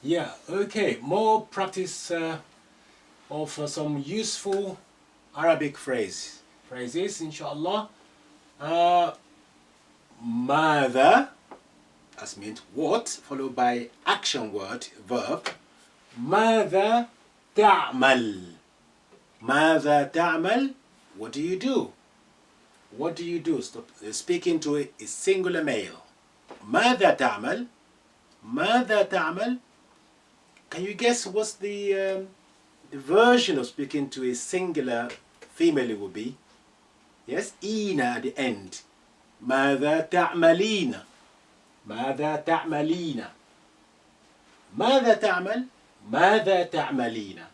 Yeah, okay. More practice of some useful Arabic phrases, inshallah. Uh, Mother, as meant what, followed by action word, verb. ماذا تعمل? ماذا تعمل? What do you do? What do you do? Stop. Speaking to a singular male. ماذا تعمل? ماذا تعمل? Can you guess what's the version of speaking to a singular female it would be? Yes, إينا at the end. ماذا تعملين? ماذا تعملين? ماذا تعمل؟ ماذا تعملين?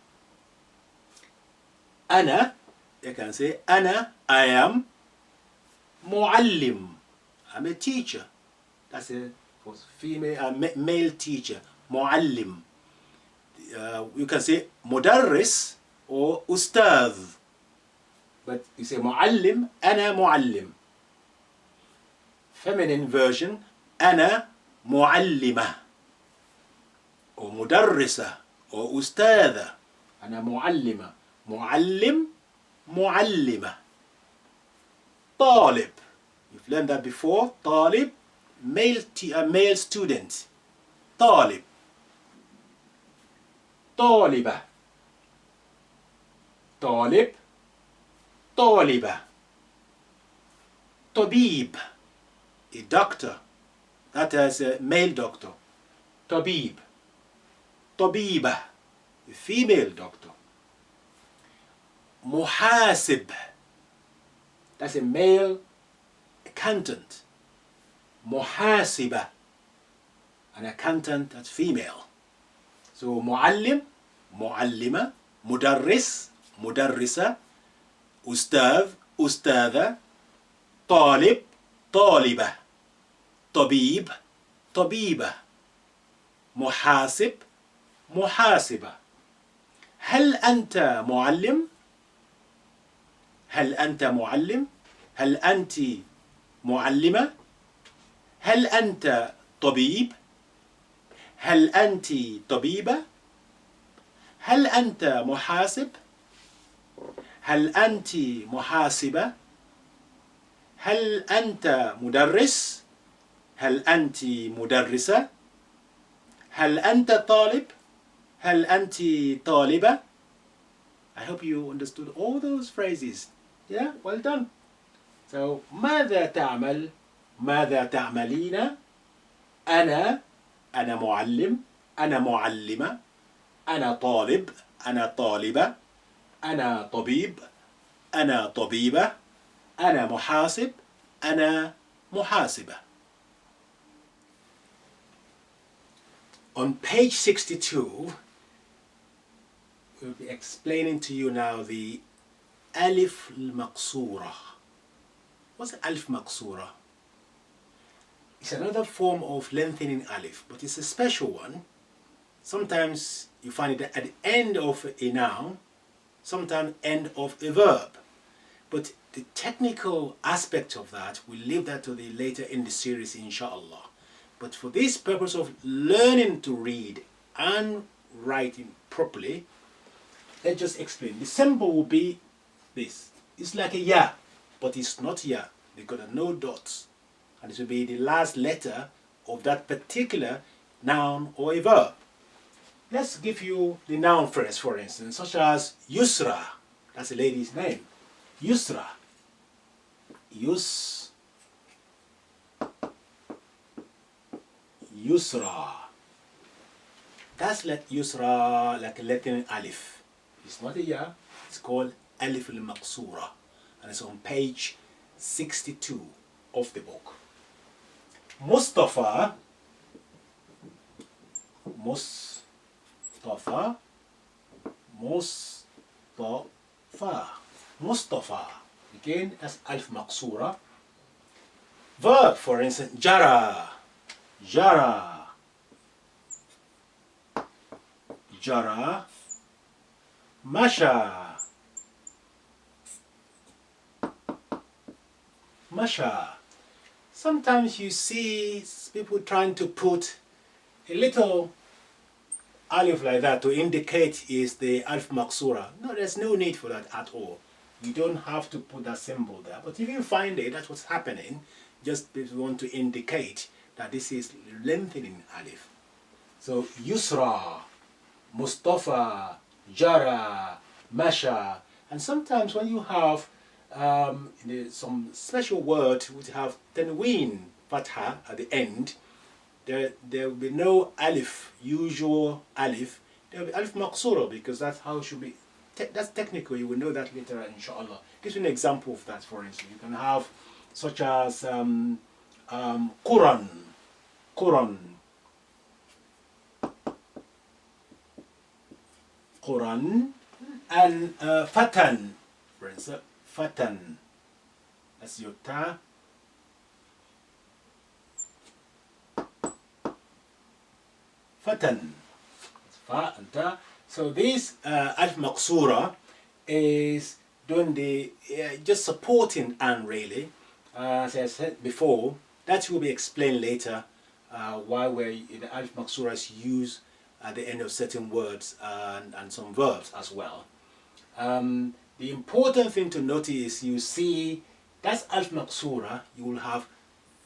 أنا, you can say أنا, I am معلم. I'm a teacher. That's a female, male teacher. معلم. You can say مدرس or أستاذ. But you say معلم, أنا معلم. Feminine version, أنا معلمة أو مدرسة أو أستاذة. أنا معلمة. معلم, معلمة. طالب. You've learned that before. طالب, male student. طالب. طالبة. طالب. طالبة. طبيب. A doctor. That is a male doctor. طبيب. طبيبة. A female doctor. محاسب. That's a male accountant. محاسبة. An accountant, that's female. So معلم, معلمة, مدرس, مدرسة, أستاذ, أستاذة, طالب, طالبة, طبيب, طبيبة, محاسب, محاسبة. هل أنت معلم؟ هل أنت معلم؟ هل أنت معلمة؟ هل أنت طبيب؟ هل أنت طبيبة؟ هل أنت محاسب؟ هل أنت محاسبة؟ هل أنت مدرس؟ هل أنت مدرسة؟ هل أنت طالب؟ هل أنت طالبة? I hope you understood all those phrases. Yeah, well done. So, ماذا تعمل؟ ماذا تعملين؟ أنا معلم. أنا معلمة. أنا طالب. أنا طالبة. أنا طبيب. أنا طبيبة. أنا محاسب. أنا محاسبة. On page 62, we'll be explaining to you now the Alif al-maqsura. What's Alif maqsura? It's another form of lengthening Alif, but it's a special one. Sometimes you find it at the end of a noun, sometimes end of a verb. But the technical aspect of that, we'll leave that to the later in the series, inshallah. But for this purpose of learning to read and writing properly, let's just explain. The symbol will be this. It's like a ya, but it's not ya. They've got no dots. And it will be the last letter of that particular noun or a verb. Let's give you the noun first, for instance, such as Yusra. That's a lady's name. Yusra. Yusra. That's like Yusra, like a letter Alif. It's not a ya, it's called Alif al-maqsura. And it's on page 62 of the book. Mustafa. Mustafa. Again, that's Alif maqsura. Verb, for instance, jara. Jara. Jara. Masha. Masha. Sometimes you see people trying to put a little alif like that to indicate is the al-maqsura. No, there's no need for that at all. You don't have to put that symbol there. But if you find it, that's what's happening. Just want to indicate that this is lengthening alif. So Yusra, Mustafa, Jara, Masha. And sometimes when you have some special word which have tanween fatha at the end, there will be no alif, usual alif. There will be alif maqsura, because that's how it should be. That's technical. You will know that later, inshallah. Give you an example of that. For instance, you can have such as Quran, Quran, Quran, and Fatan, for instance, Fatan. That's your ta. Fatan. Fa and ta. So this alif maqsura is doing the just supporting and really. As I said before, that will be explained later. Why the alif maqsura is used at the end of certain words and some verbs as well. The important thing to notice is you see that's alif maqsura. You will have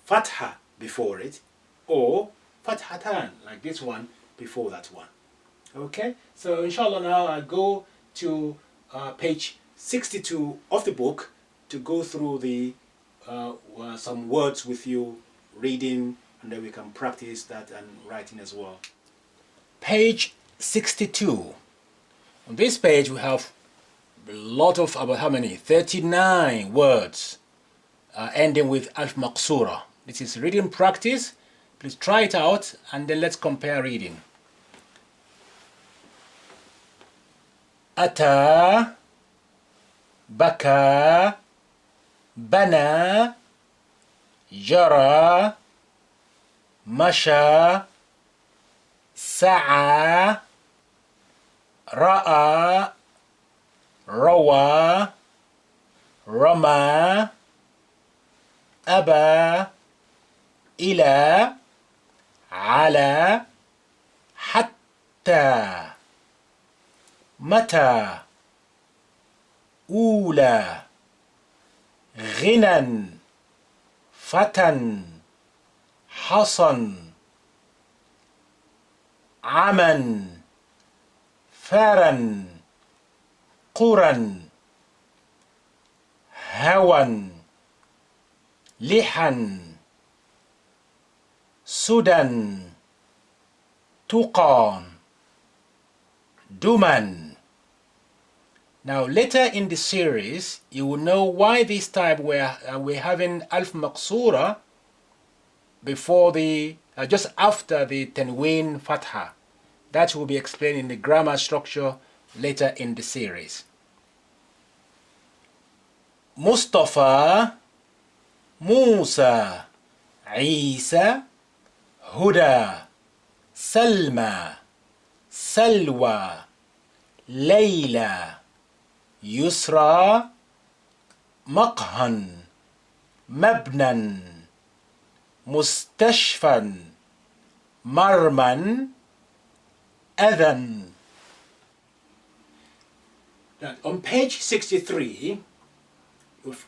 fatha before it, or fathatan, like this one before that one. Okay, so inshallah now I go to page 62 of the book to go through the some words with you, reading, and then we can practice that and writing as well. Page 62. On this page we have a lot of, about how many? 39 words ending with alif maqsura. This is reading practice. Please try it out and then let's compare reading. أتى بكى بنى جرى مشى سعى رأى روى رمى أبى إلى على حتى متى أولى غنى فتى حصن عمى فرا قرا هوى لحا سدى تقى دما. Now later in the series you will know why this time we're having alif maqsura before the just after the tanween fatha. That will be explained in the grammar structure later in the series. Mustafa, Musa, Isa, Huda, Salma, Salwa, Layla, يسرى مقهى مبنى مستشفى مرمى أذى. On page 63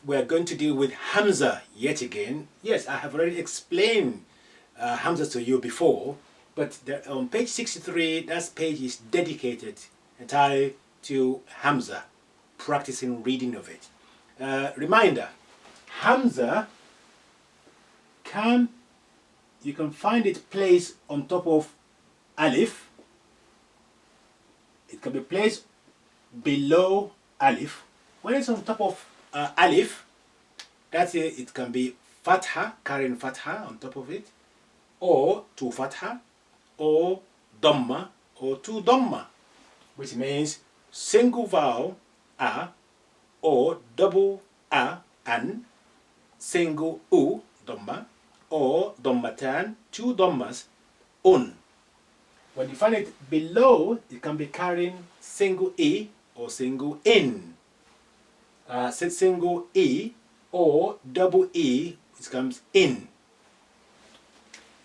we're going to deal with Hamza yet again. Yes, I have already explained Hamza to you before, but on page 63 that page is dedicated entirely to Hamza, practicing reading of it. Reminder, Hamza you can find it placed on top of Alif. It can be placed below Alif. When it's on top of Alif, that's it can be Fatha, carrying Fatha on top of it, or two Fatha, or Dhamma, or two Dhamma, which means single vowel A, or double A and single U, Dhamma, or Dhammatan, two Dhammas, Un. When you find it below, it can be carrying single E or single In. Single E or double E, which comes In.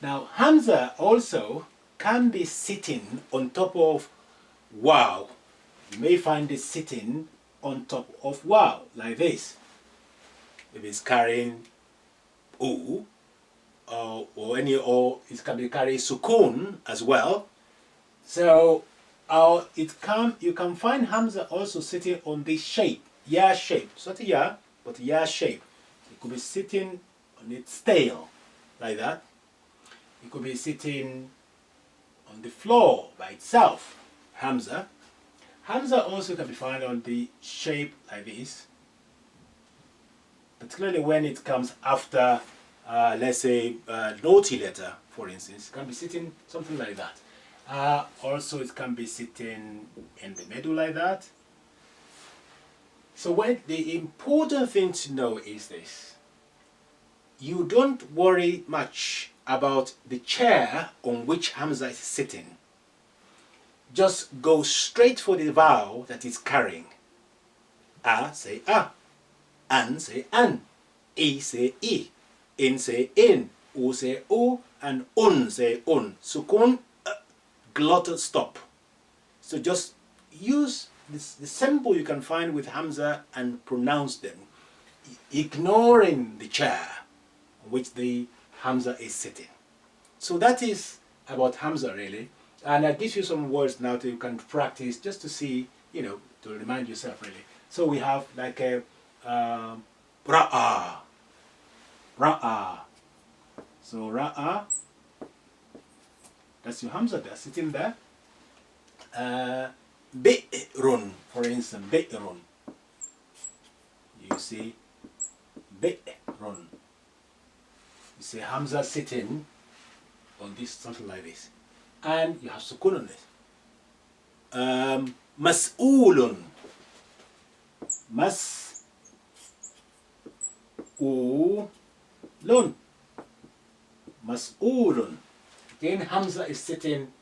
Now Hamza also can be sitting on top of wow. You may find it sitting on top of wow, like this. If it's carrying oo, or it can be carrying sukun as well. So you can find Hamza also sitting on this shape, ya shape. It's not a ya, but ya shape. It could be sitting on its tail, like that. It could be sitting on the floor by itself, Hamza. Hamza also can be found on the shape like this, particularly when it comes after, let's say, naughty letter, for instance. It can be sitting something like that. Also, it can be sitting in the middle like that. So the important thing to know is this. You don't worry much about the chair on which Hamza is sitting. Just go straight for the vowel that is carrying. A, say a. An, say an. E, say e. In, say in. U, say u. And un, say un. Sukun, glottal stop. So just use the symbol you can find with Hamza and pronounce them, ignoring the chair on which the Hamza is sitting. So that is about Hamza, really. And I give you some words now that you can practice just to see, to remind yourself, really. So we have like a ra'a. Ra'a. So ra'a, that's your Hamza there, sitting there. Bi'run, for instance, bi'run. You see, bi'run. You see Hamza sitting on this, something like this. And you have sukun on it. Mas'ulun. Mas'ulun. Mas'ulun. Again, Hamza is sitting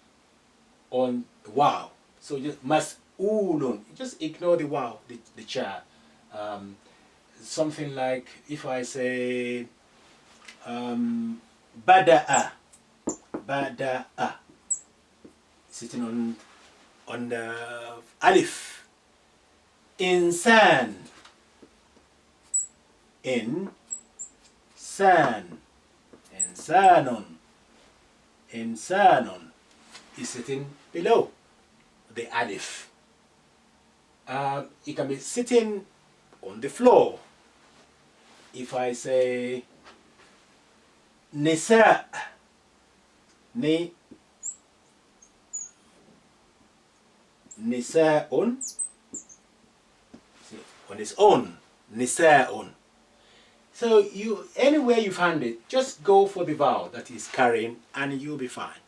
on the wow. So just mas'ulun. Just ignore the wow, the chair. Something like if I say bada'a. Bada'a. Sitting on the alif. Insan. Insan. Insanun. Insanun is sitting below the alif. It can be sitting on the floor. If I say nisa, nisa'un, on its own, nisa'un. So anywhere you find it, just go for the vowel that is carrying and you'll be fine.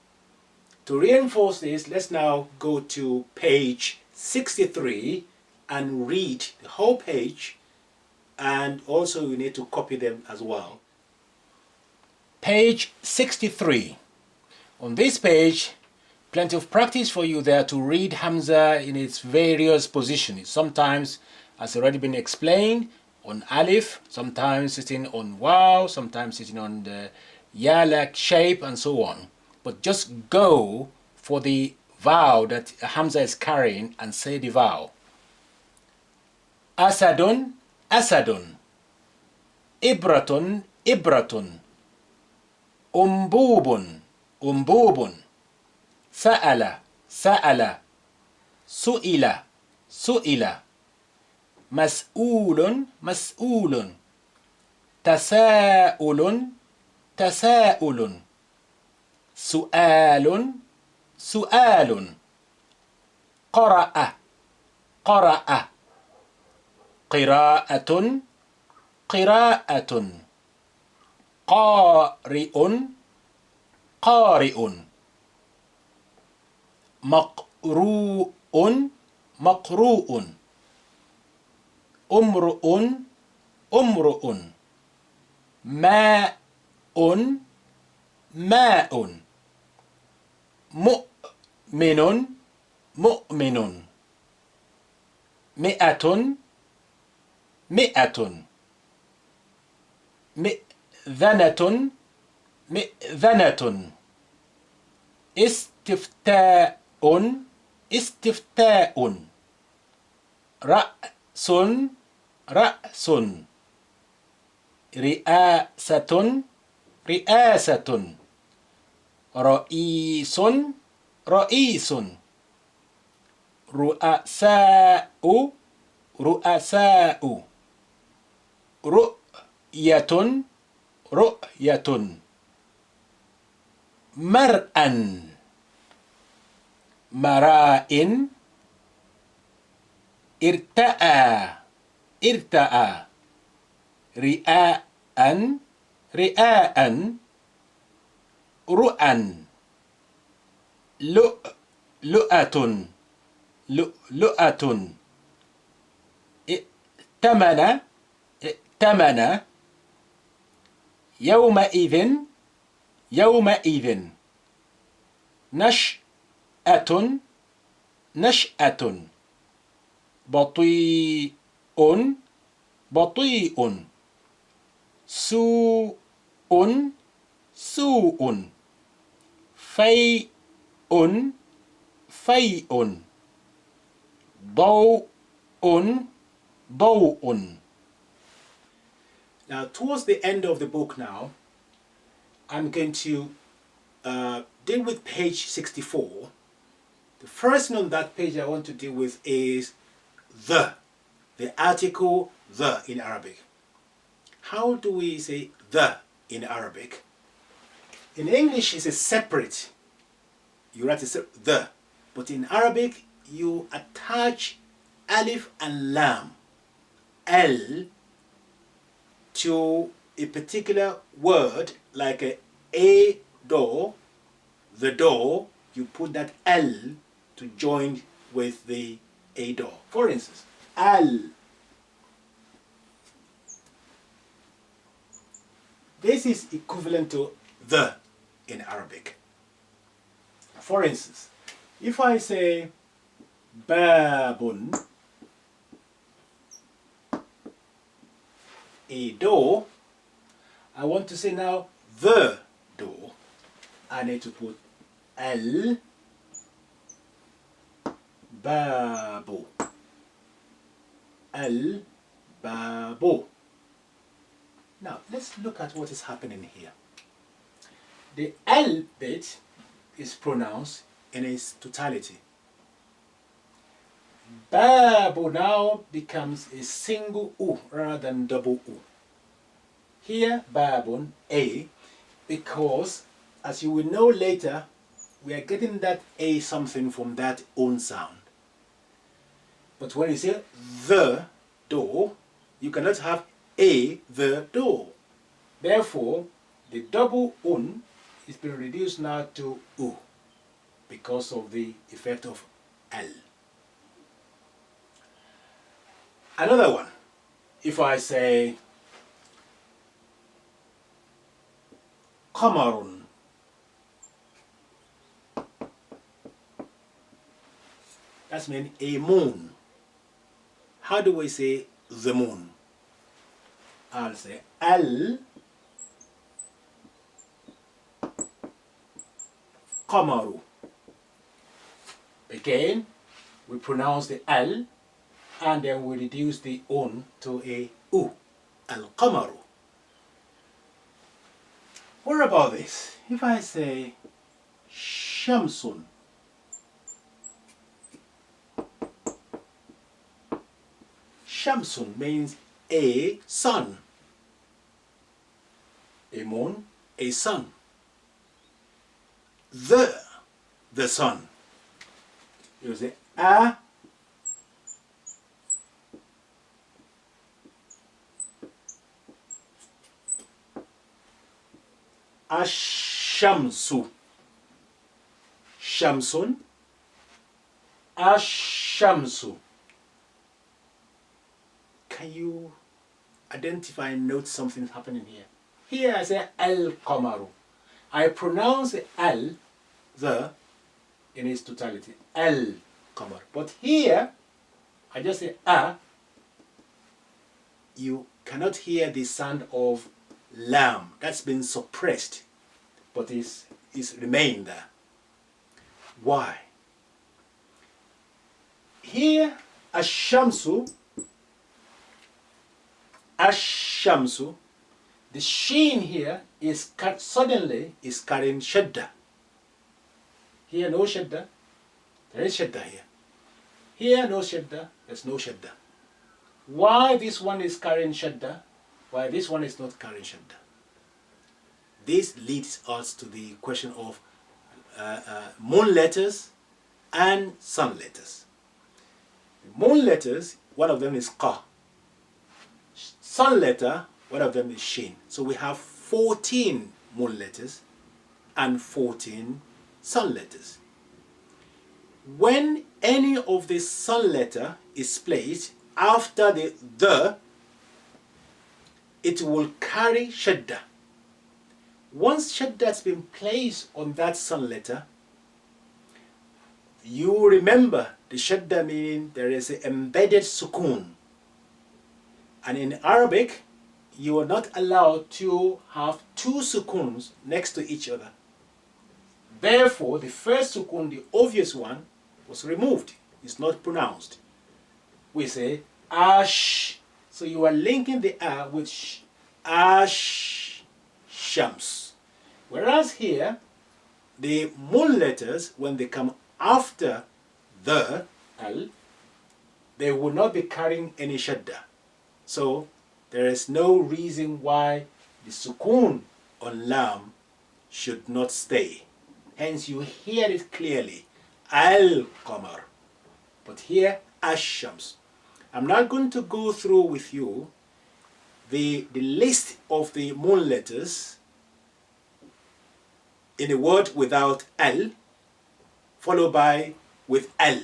To reinforce this, let's now go to page 63 and read the whole page, and also you need to copy them as well. Page 63. On this page, plenty of practice for you there to read Hamza in its various positions. Sometimes, as already been explained, on alif, sometimes sitting on waw, sometimes sitting on the ya-like shape, and so on. But just go for the vowel that Hamza is carrying and say the vowel. Asadun, asadun. Ibratun, ibratun. Umbubun, umbubun. Sa'ala, sa'ala. Su'ila, su'ila. مسؤول مسؤول تساؤل تساؤل سؤال سؤال قرأ قرأ قراءة قراءة قارئ قارئ مقروء مقروء امرؤ امرؤ ماء ماء مؤمن مؤمن مئة مئة مئذنة مئذنة استفتاء استفتاء رأس رأس رئاسة رئاسة رئيس رئيس رؤساء رؤساء رؤية رؤية مرءا مراء ارتأى ارتأى رئاء رئاء رؤى لؤلؤة لؤلؤة ائتمن ائتمن يومئذ يومئذ نشأة نشأة بطيء بطيء سوء سوء فيء فيء ضوء ضوء. Now towards the end of the book now, I'm going to deal with page 64. The first thing on that page I want to deal with is the article the in Arabic. How do we say the in Arabic? In English it's a separate, you write the, but in Arabic you attach alif and lam, L, to a particular word like a door, the door, you put that L to join with the a door. For instance, al. This is equivalent to the in Arabic. For instance, if I say babun, a door, I want to say now the door. I need to put al babu, al babu. Now let's look at what is happening here. The L bit is pronounced in its totality. Babu now becomes a single U rather than double U. Here, babun, A, because as you will know later, we are getting that A something from that own sound. But when you say the door, you cannot have A, the door. Therefore, the double un is being reduced now to U because of the effect of L. Another one, if I say qamarun, that's mean a moon. How do we say the moon? I'll say al qamaru. Again, we pronounce the al and then we reduce the un to a u, al-qamaru. What about this? If I say shamsun, shamsun means a sun, a moon, a sun. The sun. You say a Ash-shamsu, shamsun, ash-shamsu. Can you identify and note something happening here? Here I say al-qamaru. I pronounce al, the, in its totality, al-qamar. But here, I just say a. You cannot hear the sound of lam. That's been suppressed, but it's remained there. Why? Here, ash-shamsu, the sheen here is suddenly is carrying shadda. Here no shadda, there is shadda here. Here no shadda, there's no shadda. Why this one is carrying shadda? Why this one is not carrying shadda? This leads us to the question of moon letters and sun letters. The moon letters, one of them is qa. Sun letter, one of them is shin. So we have 14 moon letters and 14 sun letters. When any of the sun letter is placed after the, it will carry shadda. Once shadda has been placed on that sun letter, you remember the shadda meaning there is an embedded sukoon. And in Arabic, you are not allowed to have two sukoons next to each other. Therefore, the first sukoon, the obvious one, was removed. It's not pronounced. We say ash. So you are linking the a with ash shams. Whereas here, the moon letters, when they come after the al, they will not be carrying any shadda. So there is no reason why the sukoon on lam should not stay. Hence you hear it clearly, al-qamar. But here, ash-shams. I'm not going to go through with you the list of the moon letters in a word without al, followed by with al.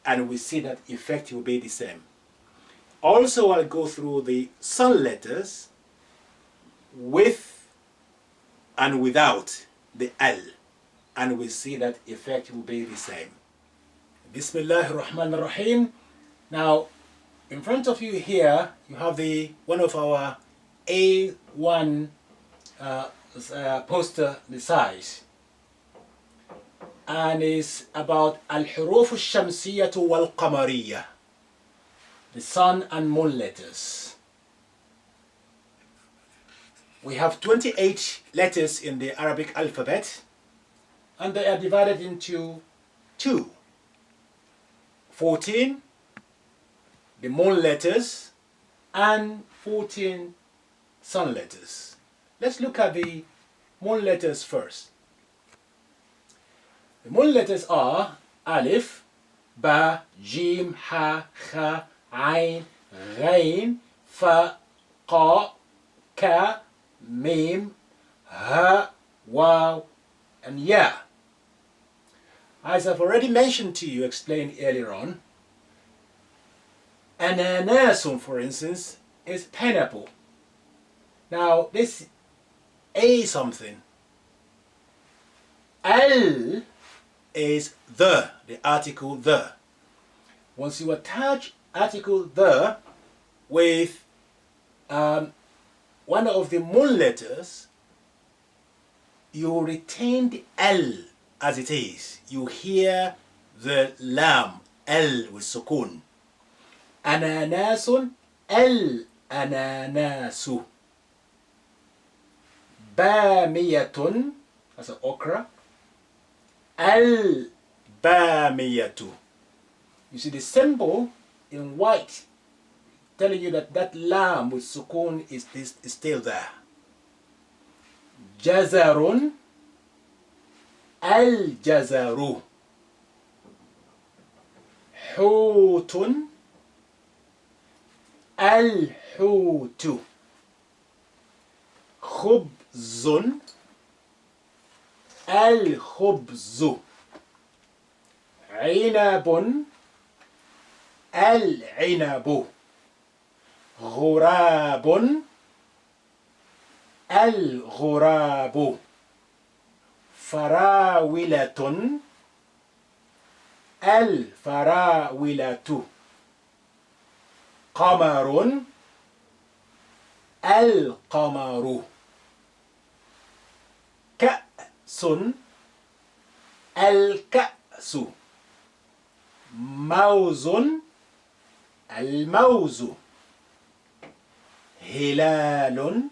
And we see that effect will be the same. Also, I'll go through the sun letters with and without the al, and we see that effect will be the same. Bismillah ar-Rahman ar-Rahim. Now, in front of you here, you have one of our A1 poster, the size, and it's about al-huroofush-shamsiyyah waI-qamariyyah, the sun and moon letters. We have 28 letters in the Arabic alphabet, and they are divided into 14 the moon letters and 14 sun letters. Let's look at the moon letters first. The moon letters are Alif, Ba, Jim, Ha, Kha, Ain, Ghain, Fa, Qa, Ka, Mim, Ha, Waw, and Ya. As I've already mentioned to you, explained earlier on, ananasun, for instance, is pineapple. Now, this A something. Al is the article the. Once you attach article the with one of the moon letters, you retain the L as it is. You hear the lam, L with sukun. Ananasun, al-ananasu. Bamiyatun, that's an okra. Al-bamiyatu. You see the symbol in white telling you that that lam with sukun is still there. Jazarun, al-jazaru. Hutun, al-hutu. Khubzun, al-khubzu. Inabun, al-inabu. Ghurabun, al-ghurabu. Farawilatun, al-farawilatu. Qamarun, al-qamaru. Ka'sun, الكأس موز الموز هلال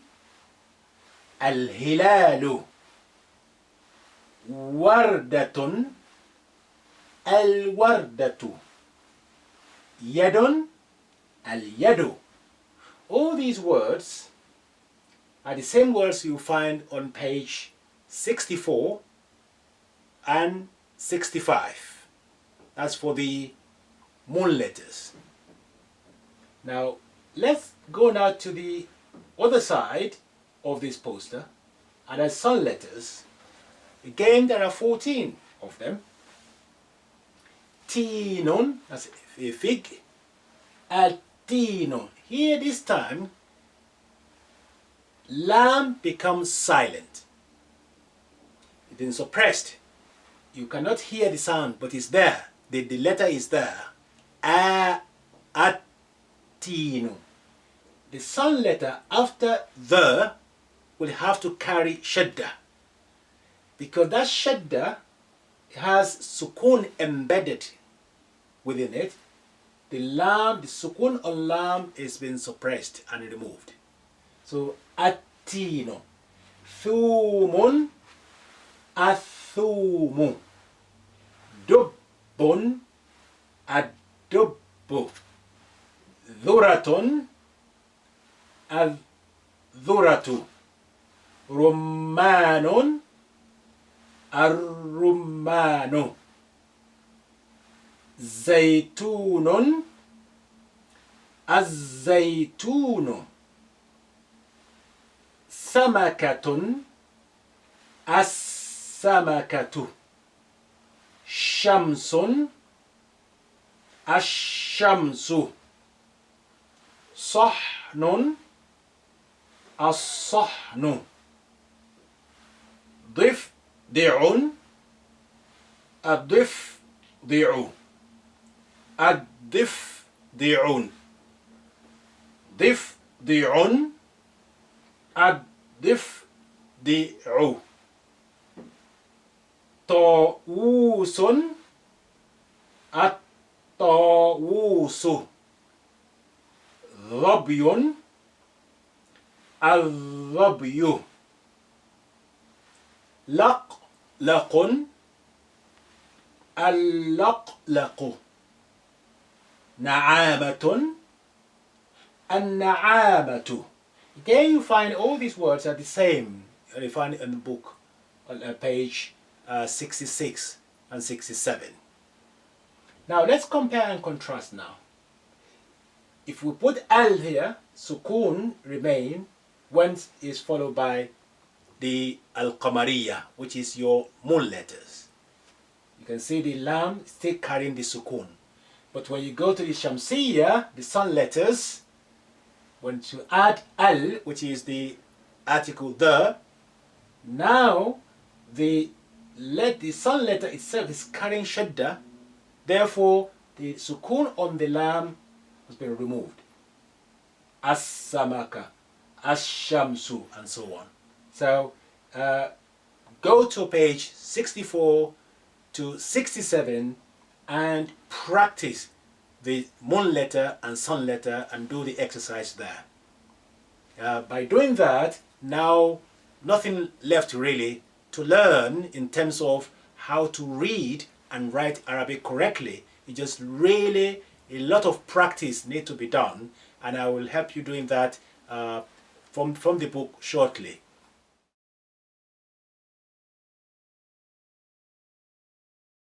الهلال وردة الوردة يد اليد. All these words are the same words you find on page 64 and 65. That's for the moon letters. Now let's go now to the other side of this poster, and as sun letters. Again, there are 14 of them. Tinun, that's a fig. Al-tinun. Here this time, lam becomes silent. It's been suppressed. You cannot hear the sound, but it's there. The letter is there. A-at-tinu. The sun letter after the will have to carry shadda, because that shadda has sukun embedded within it. The lam, the sukun on lam is been suppressed and removed. So atino, thumun, athumu, dubbun, adubbu, dhuratun, adhuratu, rummanun, الرمان زيتون الزيتون سمكة السمكة شمس الشمس صحن الصحن ضفدع الضفدع الضفدع ضفدع الضفدع طاووس الطاووس ظبي الظبي لقلق اللقلق نعامة النعامة. Again, you find all these words are the same. You find it in the book on page 66 and 67. Now let's compare and contrast now. If we put al here, sukun remain when is followed by the al-qamariyyah, which is your moon letters. You can see the lam still carrying the sukun. But when you go to the shamsiyyah, the sun letters, when you add al, which is the article the, now the sun letter itself is carrying shadda, therefore the sukun on the lam has been removed. As-samaka, as-shamsu, and so on. So go to page 64 to 67 and practice the moon letter and sun letter and do the exercise there. By doing that, now nothing left really to learn in terms of how to read and write Arabic correctly. It just really a lot of practice need to be done, and I will help you doing that from the book shortly.